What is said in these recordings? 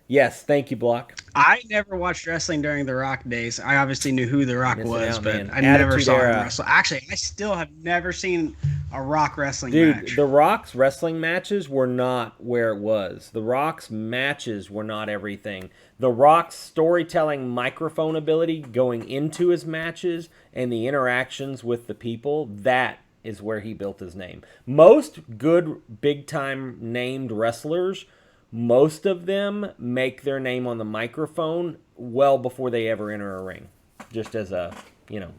Yes, thank you, Block. I never watched wrestling during the Rock days. I obviously knew who the Rock Missing was, out, but man. I never Attitude saw him Era. wrestle. Actually, I still have never seen a Rock wrestling Dude, match. The Rock's wrestling matches were not where it was. The Rock's matches were not everything. The Rock's storytelling microphone ability going into his matches and the interactions with the people, that is where he built his name. Most good big time named wrestlers, most of them make their name on the microphone well before they ever enter a ring. Just as a, you know,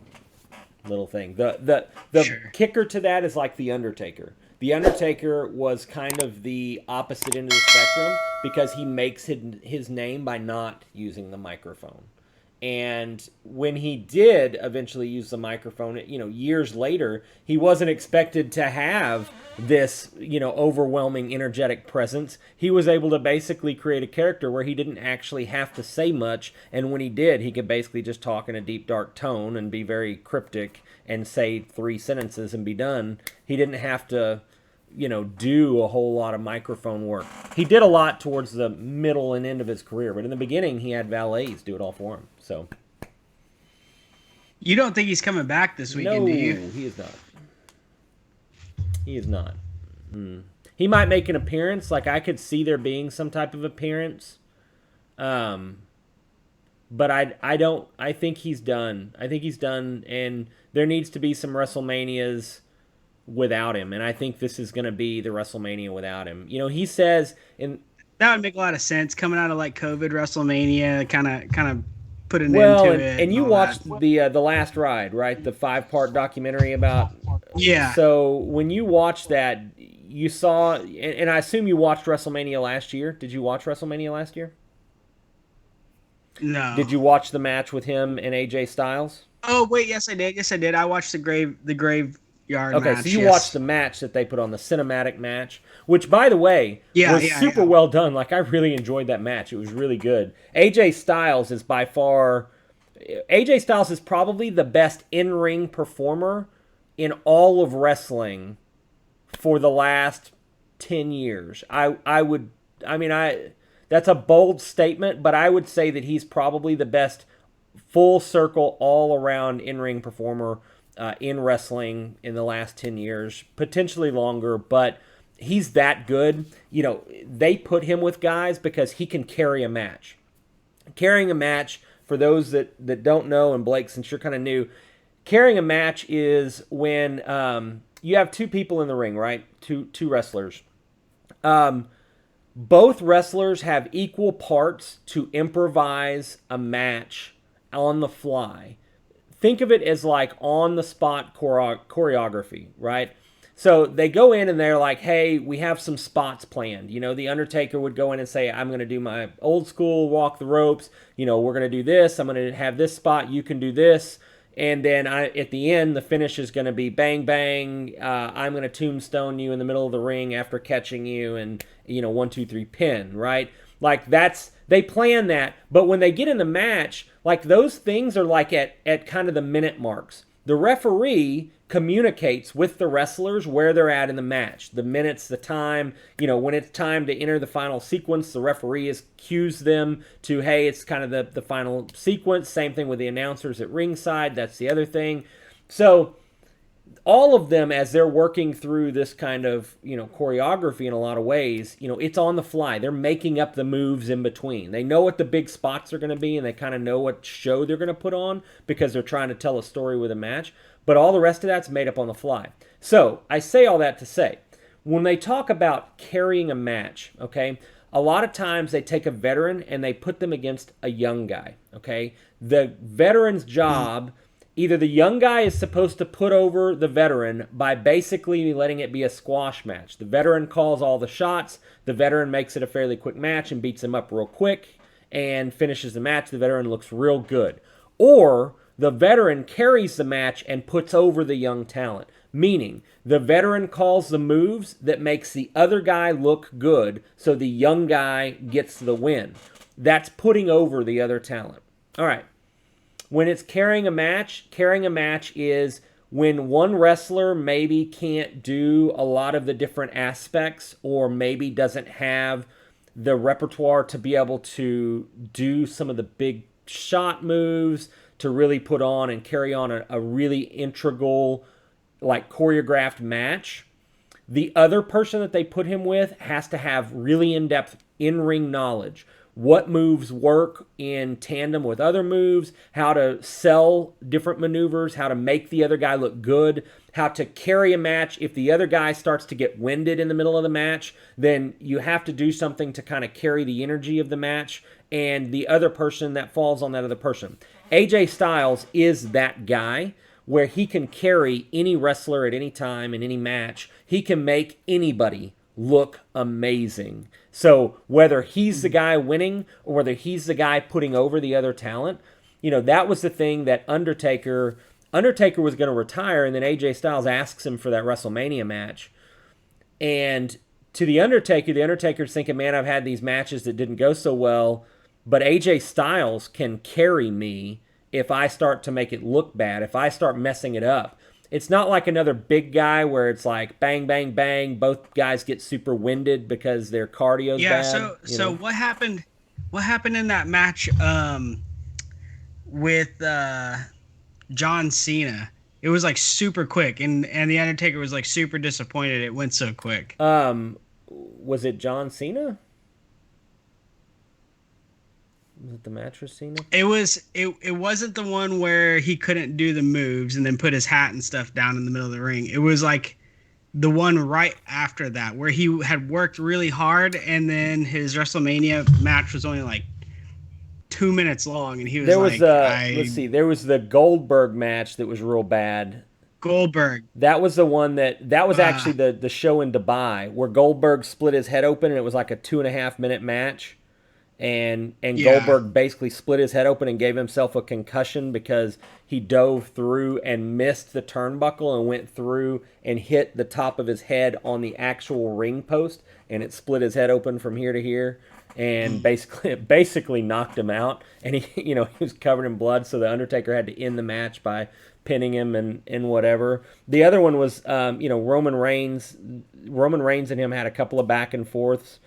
little thing. The Sure. kicker to that is like the Undertaker. The Undertaker was kind of the opposite end of the spectrum because he makes his name by not using the microphone. And when he did eventually use the microphone, years later, he wasn't expected to have this, overwhelming, energetic presence. He was able to basically create a character where he didn't actually have to say much. And when he did, he could basically just talk in a deep, dark tone and be very cryptic and say three sentences and be done. He didn't have to do a whole lot of microphone work. He did a lot towards the middle and end of his career, but in the beginning, he had valets do it all for him. So, You don't think he's coming back this weekend, no, do you? he is not. He is not. He might make an appearance. Like, I could see there being some type of appearance. Um, but I don't. I think he's done. I think he's done, and there needs to be some WrestleManias without him, and I think this is going to be the WrestleMania without him. He says in That would make a lot of sense coming out of like COVID WrestleMania, kind of put an end well, to and it and and you all that. watched the Last Ride, right? The 5-part documentary about. Yeah. So when you watched that, you saw, and I assume you watched WrestleMania last year. Did you watch WrestleMania last year? No. Did you watch the match with him and AJ Styles? Oh wait, yes I did. Yes I did. I watched the graveyard Okay, so match. you watched Yes. the match that they put on, the cinematic match, which, by the way, Yeah, was yeah, super yeah. well done. Like, I really enjoyed that match. It was really good. AJ Styles is by far. AJ Styles is probably the best in ring performer in all of wrestling for the last 10 years. I would. I mean, That's a bold statement, but I would say that he's probably the best full circle, all around in ring performer in wrestling in the last 10 years, potentially longer, but he's that good. They put him with guys because he can carry a match. Carrying a match, for those that don't know, and Blake, since you're kind of new, carrying a match is when you have two people in the ring, right? Two wrestlers. Um, Both wrestlers have equal parts to improvise a match on the fly. Think of it as like on the spot choreography, right? So they go in and they're like, hey, we have some spots planned. The Undertaker would go in and say, I'm going to do my old school walk the ropes. We're going to do this. I'm going to have this spot. You can do this. And then at the end, the finish is going to be bang, bang. I'm going to tombstone you in the middle of the ring after catching you, and, 1, 2, 3 pin, right? Like, they plan that. But when they get in the match, like, those things are like at kind of the minute marks. The referee communicates with the wrestlers where they're at in the match, the minutes, the time. When it's time to enter the final sequence, the referee cues them to, hey, it's kind of the final sequence. Same thing with the announcers at ringside. That's the other thing. So all of them, as they're working through this kind of choreography, in a lot of ways, it's on the fly. They're making up the moves in between. They know what the big spots are going to be, and they kind of know what show they're going to put on because they're trying to tell a story with a match. But all the rest of that's made up on the fly. So I say all that to say, when they talk about carrying a match, okay, a lot of times they take a veteran and they put them against a young guy. Okay, the veteran's job, either the young guy is supposed to put over the veteran by basically letting it be a squash match. The veteran calls all the shots. The veteran makes it a fairly quick match and beats him up real quick and finishes the match. The veteran looks real good. Or the veteran carries the match and puts over the young talent, meaning the veteran calls the moves that makes the other guy look good so the young guy gets the win. That's putting over the other talent. All right. When it's carrying a match is when one wrestler maybe can't do a lot of the different aspects, or maybe doesn't have the repertoire to be able to do some of the big shot moves, to really put on and carry on a really integral, like choreographed match. The other person that they put him with has to have really in-depth in-ring knowledge. What moves work in tandem with other moves, how to sell different maneuvers, how to make the other guy look good, how to carry a match. If the other guy starts to get winded in the middle of the match, then you have to do something to kind of carry the energy of the match and the other person that falls on that other person. AJ Styles is that guy where he can carry any wrestler at any time in any match. He can make anybody look amazing. So whether he's the guy winning or whether he's the guy putting over the other talent, that was the thing that Undertaker was going to retire, and then AJ Styles asks him for that WrestleMania match. And to the Undertaker's thinking, man, I've had these matches that didn't go so well, but AJ Styles can carry me if I start to make it look bad, if I start messing it up. It's not like another big guy where it's like bang, bang, bang. Both guys get super winded because their cardio's Yeah. bad. So what happened? What happened in that match with John Cena? It was like super quick, and the Undertaker was like super disappointed it went so quick. Was it John Cena? Was it the mattress Cena? It wasn't the one where he couldn't do the moves and then put his hat and stuff down in the middle of the ring. It was like the one right after that where he had worked really hard and then his WrestleMania match was only like 2 minutes long and he was let's see, there was the Goldberg match that was real bad. Goldberg. That was the one that was actually the show in Dubai where Goldberg split his head open and it was like a 2.5 minute match. And Goldberg basically split his head open and gave himself a concussion because he dove through and missed the turnbuckle and went through and hit the top of his head on the actual ring post, and it split his head open from here to here and basically knocked him out. And he was covered in blood, so the Undertaker had to end the match by pinning him and whatever. The other one was Roman Reigns. Roman Reigns and him had a couple of back and forths.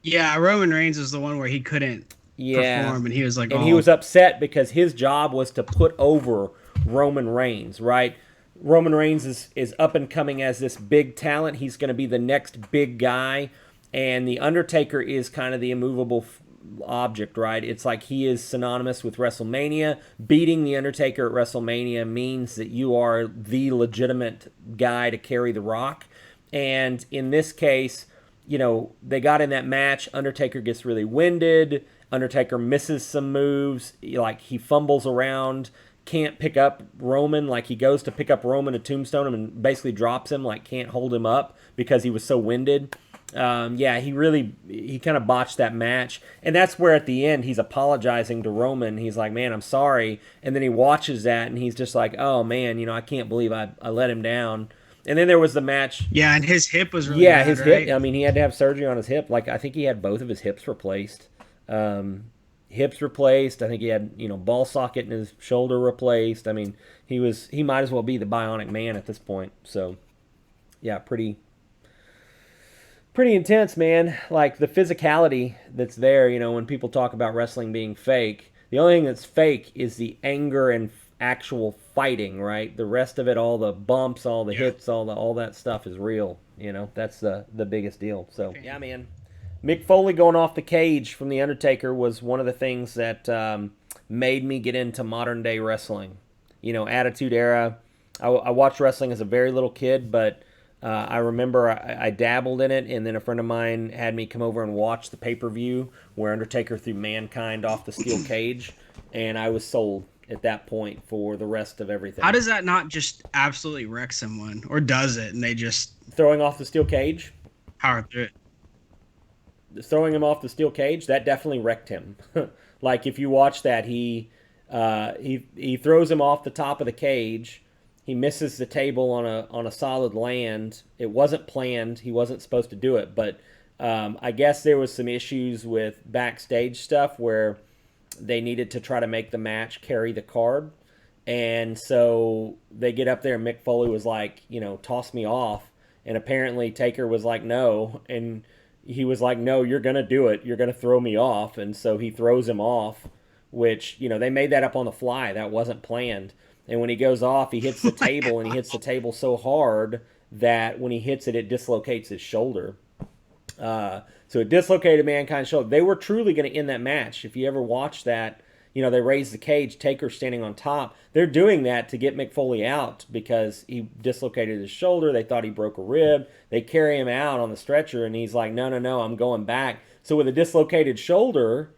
Yeah, Roman Reigns was the one where he couldn't perform, and he was like, he was upset because his job was to put over Roman Reigns, right? Roman Reigns is up and coming as this big talent. He's going to be the next big guy, and the Undertaker is kind of the immovable object, right? It's like he is synonymous with WrestleMania. Beating the Undertaker at WrestleMania means that you are the legitimate guy to carry the Rock, and in this case, they got in that match. Undertaker gets really winded. Undertaker misses some moves. Like, he fumbles around, can't pick up Roman. Like, he goes to pick up Roman to tombstone him and basically drops him, like, can't hold him up because he was so winded. He kind of botched that match. And that's where at the end he's apologizing to Roman. He's like, man, I'm sorry. And then he watches that and he's just like, oh, man, I can't believe I let him down. And then there was the match. Yeah, and his hip was really bad, his right? hip. I mean, he had to have surgery on his hip. Like, I think he had both of his hips replaced. Hips replaced. I think he had, ball socket in his shoulder replaced. I mean, he might as well be the Bionic Man at this point. So, yeah, pretty intense, man. Like, the physicality that's there, when people talk about wrestling being fake, the only thing that's fake is the anger and actual fighting, right? The rest of it, all the bumps, all the hits, all that stuff is real. That's the biggest deal. So yeah, man. Mick Foley going off the cage from the Undertaker was one of the things that made me get into modern day wrestling. Attitude Era. I watched wrestling as a very little kid, but I remember I dabbled in it, and then a friend of mine had me come over and watch the pay-per-view where Undertaker threw Mankind off the steel cage, and I was sold at that point for the rest of everything. How does that not just absolutely wreck someone? Or does it and they just... Throwing off the steel cage? Power through it. Throwing him off the steel cage, that definitely wrecked him. Like, if you watch that, he throws him off the top of the cage. He misses the table on a solid land. It wasn't planned. He wasn't supposed to do it. But I guess there was some issues with backstage stuff where they needed to try to make the match carry the card. And so they get up there and Mick Foley was like, toss me off. And apparently Taker was like, no. And he was like, no, you're going to do it. You're going to throw me off. And so he throws him off, which, they made that up on the fly. That wasn't planned. And when he goes off, he hits the table, and he hits the table so hard that when he hits it, it dislocates his shoulder. So it dislocated Mankind's shoulder. They were truly going to end that match. If you ever watch that, they raise the cage, Taker standing on top. They're doing that to get Mick Foley out because he dislocated his shoulder. They thought he broke a rib. They carry him out on the stretcher, and he's like, no, no, no, I'm going back. So with a dislocated shoulder,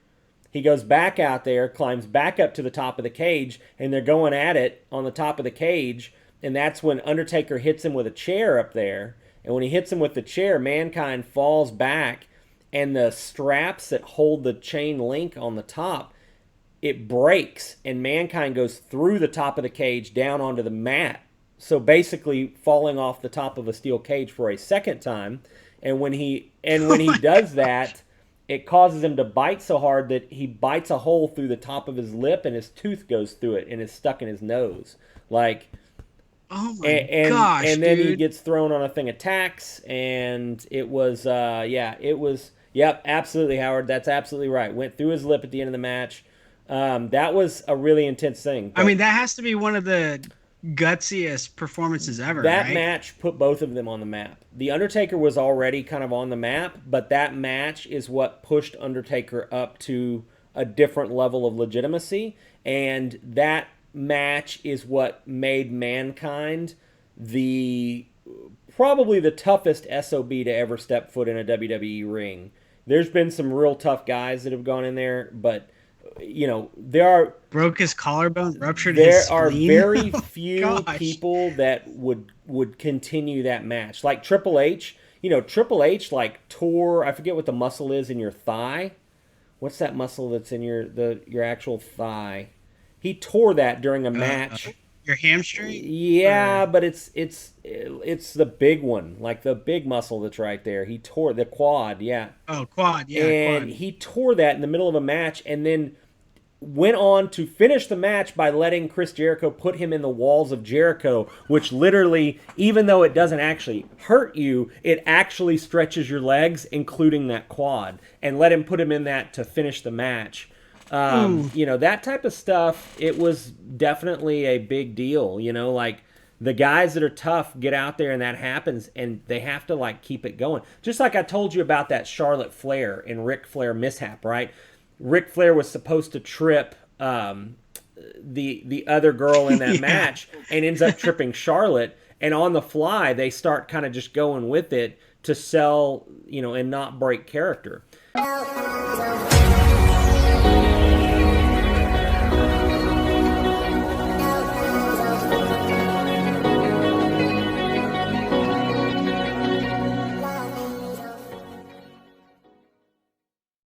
he goes back out there, climbs back up to the top of the cage, and they're going at it on the top of the cage. And that's when Undertaker hits him with a chair up there. And when he hits him with the chair, Mankind falls back, and the straps that hold the chain link on the top, it breaks, and Mankind goes through the top of the cage down onto the mat. So basically falling off the top of a steel cage for a second time. And when he does that, it causes him to bite so hard that he bites a hole through the top of his lip, and his tooth goes through it and is stuck in his nose. Like, oh my gosh, and then dude. he gets thrown on a thing of tacks, and it was yep, absolutely, Howard, that's absolutely right. Went through his lip at the end of the match. That was a really intense thing. I mean, that has to be one of the gutsiest performances ever. That right? match put both of them on the map. The Undertaker was already kind of on the map, but that match is what pushed Undertaker up to a different level of legitimacy, and that match is what made Mankind probably the toughest SOB to ever step foot in a WWE ring. There's been some real tough guys that have gone in there, but there are broke his collarbone, ruptured there his are spleen. very few Gosh. people that would continue that match. Like Triple H, Triple H like tore, I forget what the muscle is in your thigh. What's that muscle that's in your actual thigh? He tore that during a match. Your hamstring? Yeah, but it's the big one, like the big muscle that's right there. He tore the quad, yeah. Oh, quad, yeah, and quad. he tore that in the middle of a match, and then went on to finish the match by letting Chris Jericho put him in the walls of Jericho, which literally, even though it doesn't actually hurt you, it actually stretches your legs, including that quad, and let him put him in that to finish the match. That type of stuff, it was definitely a big deal. Like the guys that are tough get out there and that happens, and they have to like keep it going. Just like I told you about that Charlotte Flair and Ric Flair mishap, right? Ric Flair was supposed to trip the other girl in that match, and ends up tripping Charlotte, and on the fly they start kind of just going with it to sell, and not break character.